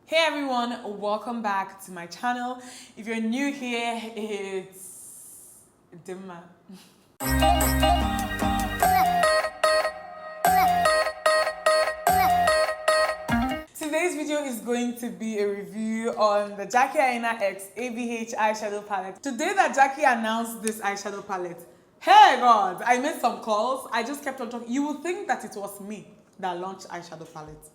Hey everyone, welcome back to my channel. If you're new here, it's Dimma. Today's video is going to be a review on the Jackie Aina X ABH eyeshadow palette. Today that Jackie announced this eyeshadow palette, hey God, I made some calls. I just kept on talking. You would think that it was me that launched eyeshadow palette,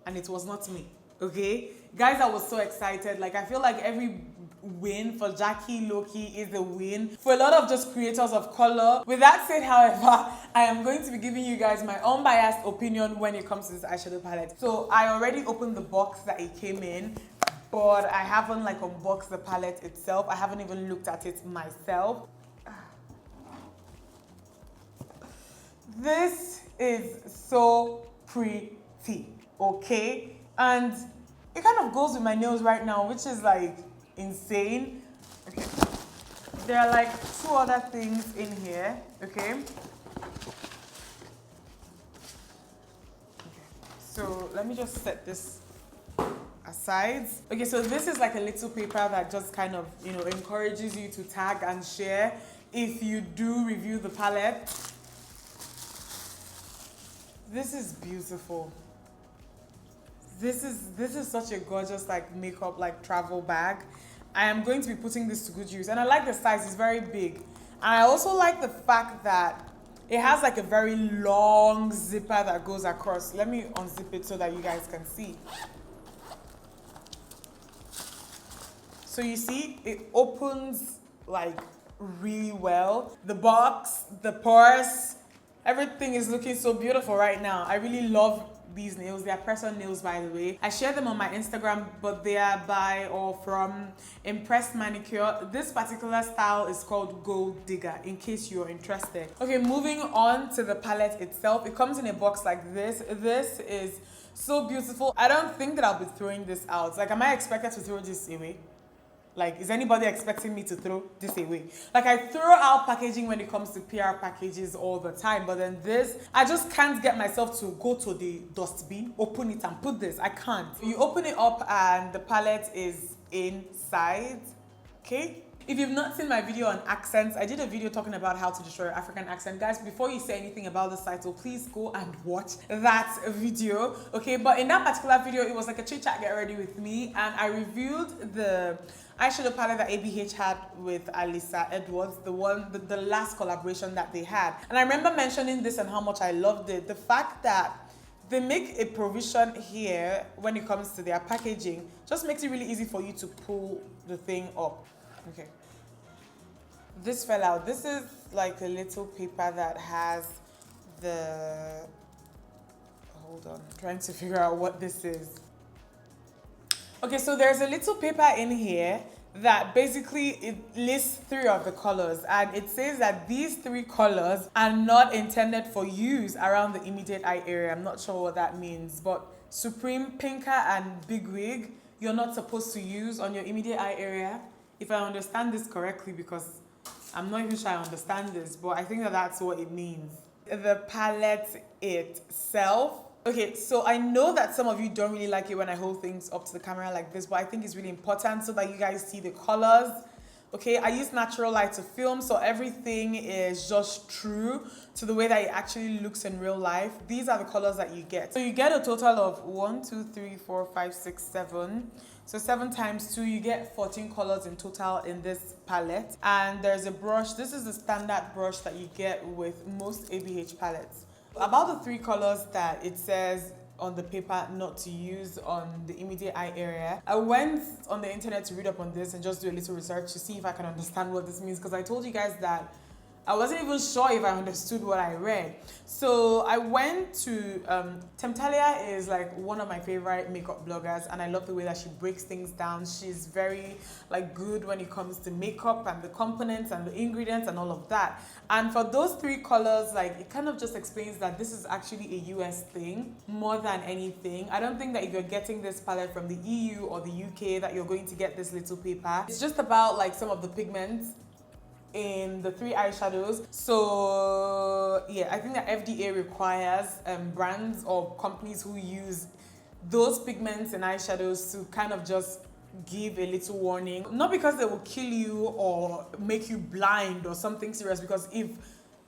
and it was not me. Okay, guys, I was so excited. Like, I feel like every win for Jackie Loki is a win for a lot of just creators of color. With that said, however, I am going to be giving you guys my unbiased opinion when it comes to this eyeshadow palette. So I already opened the box that it came in, but I haven't like unboxed the palette itself. I haven't even looked at it myself. This is so pretty, okay? And it kind of goes with my nails right now, which is like insane. Okay, there are like two other things in here. Okay, so let me just set this aside. Okay, so this is like a little paper that just kind of, you know, encourages you to tag and share if you do review the palette. This is beautiful. This is such a gorgeous like makeup like travel bag. I am going to be putting this to good use, and I like the size. It's very big, and I also like the fact that it has like a very long zipper that goes across. Let me unzip it so that you guys can see. So you see, it opens like really well. The box, the purse, everything is looking so beautiful right now. I really love these nails. They are press-on nails, by the way. I share them on my Instagram, but they are by or from Impressed Manicure. This particular style is called Gold Digger, in case you're interested. Okay, moving on to the palette itself. It comes in a box like this. This is so beautiful. I don't think that I'll be throwing this out. Like, am I expected to throw this away? Like, is anybody expecting me to throw this away? Like, I throw out packaging when it comes to PR packages all the time, but then this, I just can't get myself to go to the dustbin, open it and put this. I can't. You open it up and the palette is inside, okay? If you've not seen my video on accents, I did a video talking about how to destroy your African accent. Guys, before you say anything about the title, please go and watch that video, okay? But in that particular video, it was like a chit chat, get ready with me, and I reviewed the eyeshadow palette that ABH had with Alyssa Edwards, the last collaboration that they had. And I remember mentioning this and how much I loved it. The fact that they make a provision here when it comes to their packaging just makes it really easy for you to pull the thing up. Okay, this fell out. This is like a little paper that has the, hold on, I'm trying to figure out what this is. Okay, so there's a little paper in here that basically it lists 3 of the colors, and it says that these 3 colors are not intended for use around the immediate eye area. I'm not sure what that means, but Supreme, Pinker, and Big Wig, you're not supposed to use on your immediate eye area. If I understand this correctly, because I'm not even sure I understand this, but I think that that's what it means. The palette itself. Okay, so I know that some of you don't really like it when I hold things up to the camera like this, but I think it's really important so that you guys see the colors. Okay, I use natural light to film, so everything is just true to the way that it actually looks in real life. These are the colors that you get. So you get a total of 1, 2, 3, 4, 5, 6, 7. So 7 times 2, you get 14 colors in total in this palette. And there's a brush. This is the standard brush that you get with most ABH palettes. About the 3 colors that it says on the paper not to use on the immediate eye area, I went on the internet to read up on this and just do a little research to see if I can understand what this means, because I told you guys that I wasn't even sure if I understood what I read. So I went to, Temptalia is like one of my favorite makeup bloggers, and I love the way that she breaks things down. She's very like good when it comes to makeup and the components and the ingredients and all of that. And for those 3 colors, like, it kind of just explains that this is actually a US thing more than anything. I don't think that if you're getting this palette from the EU or the UK that you're going to get this little paper. It's just about like some of the pigments in the 3 eyeshadows. So yeah, I think that FDA requires brands or companies who use those pigments and eyeshadows to kind of just give a little warning. Not because they will kill you or make you blind or something serious, because if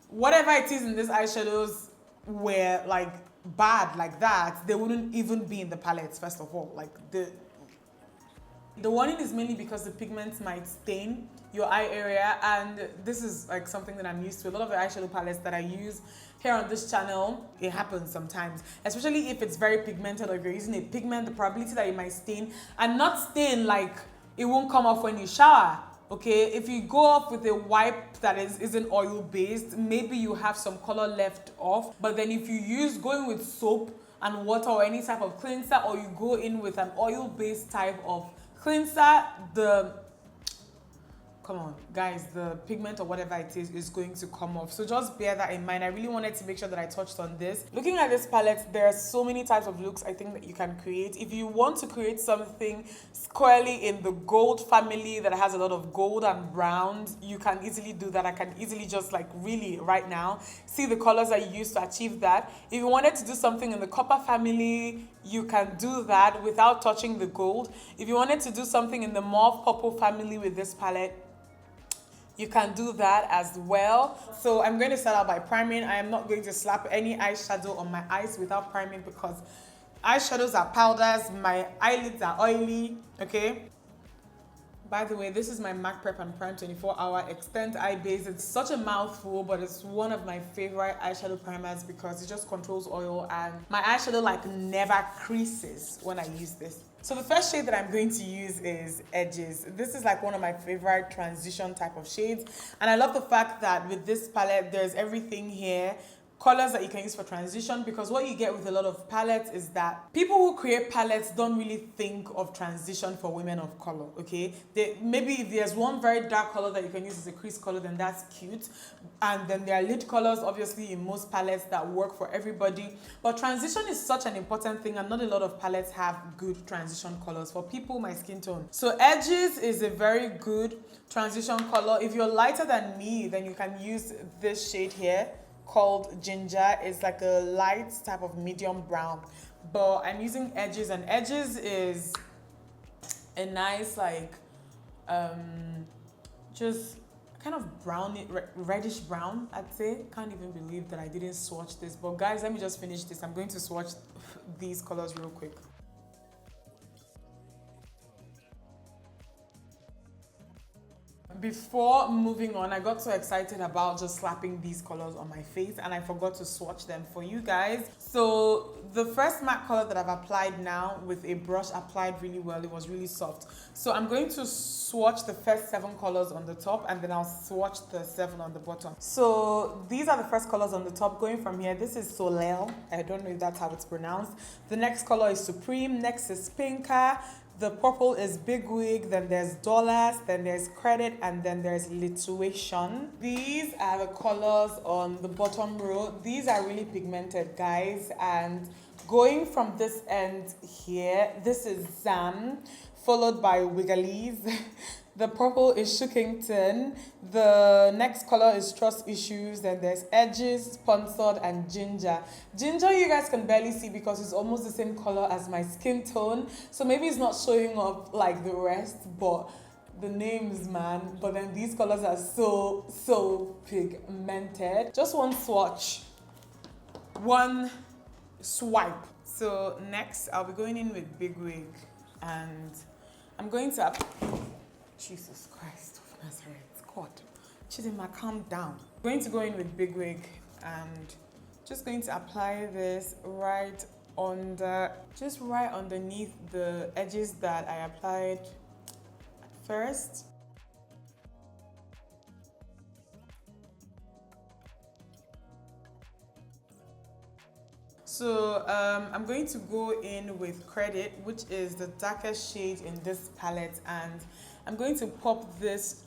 whatever it is in these eyeshadows were like bad like that, they wouldn't even be in the palettes, first of all. Like the warning is mainly because the pigments might stain your eye area, and this is like something that I'm used to. A lot of the eyeshadow palettes that I use here on this channel, it happens sometimes, especially if it's very pigmented, or if you're using a pigment, the probability that it might stain, and not stain like it won't come off when you shower. Okay, if you go off with a wipe that isn't oil based, maybe you have some color left off. But then if you go in with soap and water or any type of cleanser, or you go in with an oil based type of cleanser, come on guys, the pigment or whatever it is going to come off. So just bear that in mind. I really wanted to make sure that I touched on this. Looking at this palette, there are so many types of looks I think that you can create. If you want to create something squarely in the gold family that has a lot of gold and browns, you can easily do that. I can easily just like really right now see the colors I use to achieve that. If you wanted to do something in the copper family, you can do that without touching the gold. If you wanted to do something in the mauve purple family with this palette, you can do that as well. So I'm going to start out by priming. I am not going to slap any eyeshadow on my eyes without priming, because eyeshadows are powders, my eyelids are oily, okay? By the way, this is my MAC Prep and Prime 24-hour Extend Eye Base. It's such a mouthful, but it's one of my favorite eyeshadow primers because it just controls oil, and my eyeshadow like never creases when I use this. So the first shade that I'm going to use is Edges. This is like one of my favorite transition type of shades. And I love the fact that with this palette, there's everything here. Colors that you can use for transition, because what you get with a lot of palettes is that people who create palettes don't really think of transition for women of color, okay? Maybe if there's one very dark color that you can use as a crease color, then that's cute. And then there are lid colors, obviously, in most palettes that work for everybody. But transition is such an important thing, and not a lot of palettes have good transition colors for people my skin tone. So Edges is a very good transition color. If you're lighter than me, then you can use this shade here called Ginger. It's like a light type of medium brown, but I'm using Edges, and Edges is a nice like just kind of browny, reddish brown, I'd say. Can't even believe that I didn't swatch this, but guys, let me just finish this. I'm going to swatch these colors real quick. Before moving on, I got so excited about just slapping these colors on my face, and I forgot to swatch them for you guys. So the first matte color that I've applied now with a brush applied really well. It was really soft. So I'm going to swatch the first 7 colors on the top, and then I'll swatch the 7 on the bottom. So these are the first colors on the top. Going from here, this is Soleil. I don't know if that's how it's pronounced. The next color is Supreme. Next is Pinka. The purple is Big Wig, then there's Dollars, then there's Credit, and then there's Lituation. These are the colors on the bottom row. These are really pigmented, guys. And going from this end here, this is Zam, followed by Wiggly's. The purple is Shookington. The next color is Trust Issues. Then there's Edges, Sponsored, and Ginger. Ginger you guys can barely see because it's almost the same color as my skin tone. So maybe it's not showing up like the rest, but the names, man. But then these colors are so pigmented. Just one swatch. One swipe. So next, I'll be going in with Big Wig. And I'm going to... Jesus Christ of Nazareth, God. Chidima, calm down. I'm going to go in with Big Wig and just going to apply this right underneath the edges that I applied at first. So I'm going to go in with Credit, which is the darkest shade in this palette, and I'm going to pop this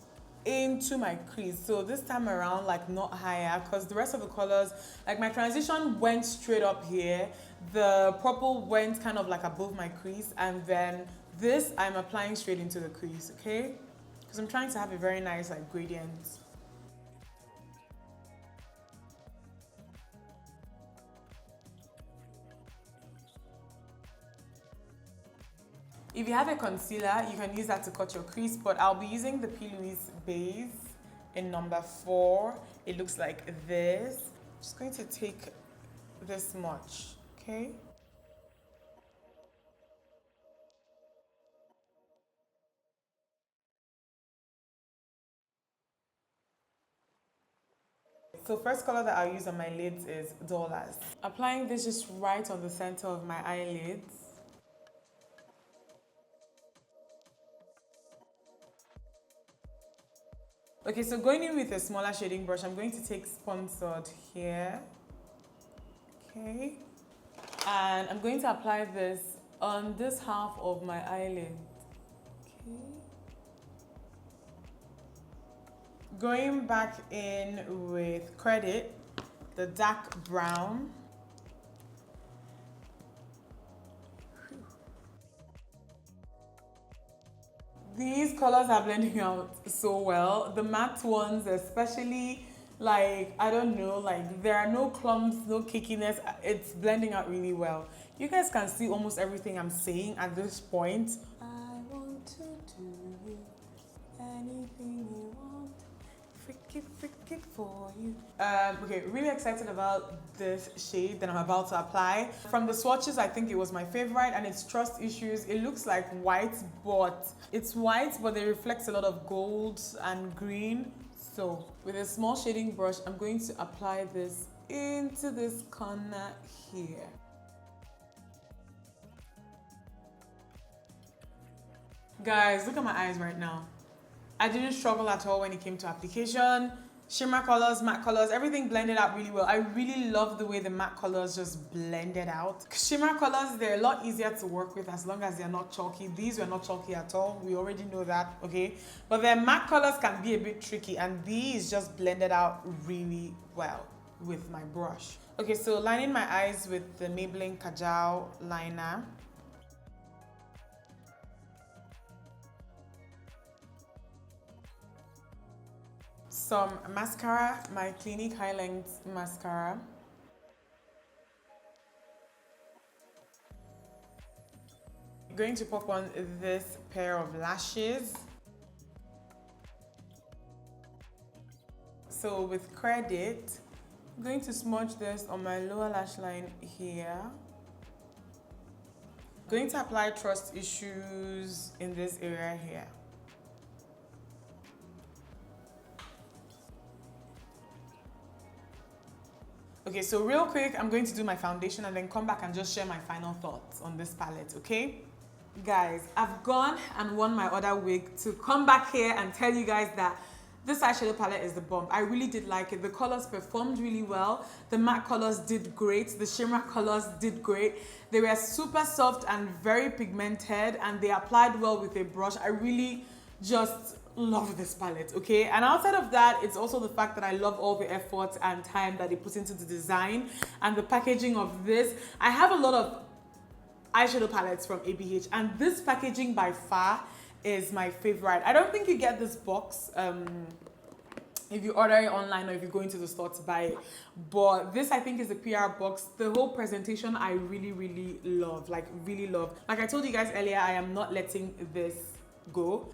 into my crease. So this time around, like not higher, because the rest of the colors, like my transition went straight up here. The purple went kind of like above my crease, and then this I'm applying straight into the crease, okay? Because I'm trying to have a very nice like gradient. If you have a concealer, you can use that to cut your crease, but I'll be using the P. Louise base in number 4. It looks like this. I'm just going to take this much, okay? So first color that I'll use on my lids is Dollars. Applying this just right on the center of my eyelids. Okay, so going in with a smaller shading brush, I'm going to take Sponsored here. Okay. And I'm going to apply this on this half of my eyelid. Okay. Going back in with Credit, the dark brown. These colors are blending out so well. The matte ones especially, like, I don't know, like there are no clumps, no kickiness. It's blending out really well. You guys can see almost everything I'm saying at this point. I want to do anything you want. Freak it for you. Okay, really excited about this shade that I'm about to apply. From the swatches, I think it was my favorite, and it's Trust Issues. It looks like white, but it's white, but it reflects a lot of gold and green. So with a small shading brush, I'm going to apply this into this corner here. Guys, look at my eyes right now. I didn't struggle at all when it came to application. Shimmer colors, matte colors, everything blended out really well. I really love the way the matte colors just blended out. Shimmer colors, they're a lot easier to work with as long as they're not chalky. These were not chalky at all. We already know that, okay? But the matte colors can be a bit tricky, and these just blended out really well with my brush. Okay, so lining my eyes with the Maybelline Kajal liner. Some mascara, my Clinique High Length mascara. Going to pop on this pair of lashes. So with Credit, I'm going to smudge this on my lower lash line here. Going to apply Trust Issues in this area here. Okay, so real quick, I'm going to do my foundation and then come back and just share my final thoughts on this palette, okay? Guys, I've gone and worn my other wig to come back here and tell you guys that this eyeshadow palette is the bomb. I really did like it. The colors performed really well. The matte colors did great. The shimmer colors did great. They were super soft and very pigmented, and they applied well with a brush. I really just love this palette, okay? And outside of that, it's also the fact that I love all the effort and time that they put into the design and the packaging of this. I have a lot of eyeshadow palettes from ABH, and this packaging by far is my favorite. I don't think you get this box if you order it online or if you go into the store to buy it, but this I think is a PR box. The whole presentation I really love, like really love. Like I told you guys earlier, I am not letting this go.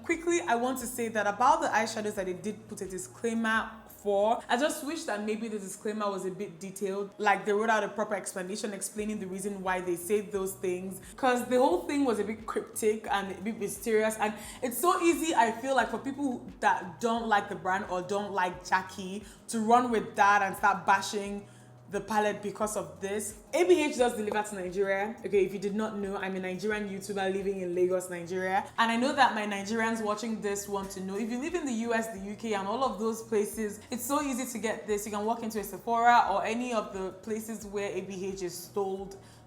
Quickly, I want to say that about the eyeshadows that they did put a disclaimer for, I just wish that maybe the disclaimer was a bit detailed, like they wrote out a proper explanation explaining the reason why they said those things, because the whole thing was a bit cryptic and a bit mysterious, and it's so easy, I feel like, for people that don't like the brand or don't like Jackie to run with that and start bashing the palette because of this. ABH does deliver to Nigeria. Okay, if you did not know, I'm a Nigerian YouTuber living in Lagos, Nigeria. And I know that my Nigerians watching this want to know, if you live in the US, the UK, and all of those places, it's so easy to get this. You can walk into a Sephora or any of the places where ABH is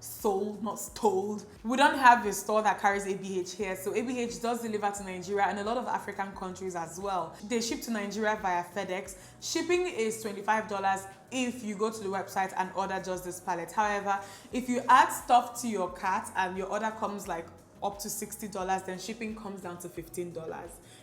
sold, not stoled. We don't have a store that carries ABH here, so ABH does deliver to Nigeria and a lot of African countries as well. They ship to Nigeria via FedEx. Shipping is $25 if you go to the website and order just this palette. However, if you add stuff to your cart and your order comes like up to $60, then shipping comes down to $15,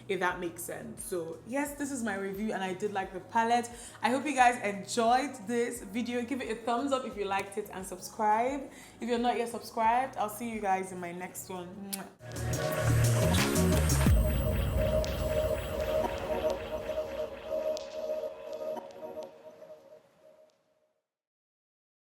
if that makes sense. So yes, this is my review and I did like the palette. I hope you guys enjoyed this video. Give it a thumbs up if you liked it and subscribe if you're not yet subscribed. I'll see you guys in my next one.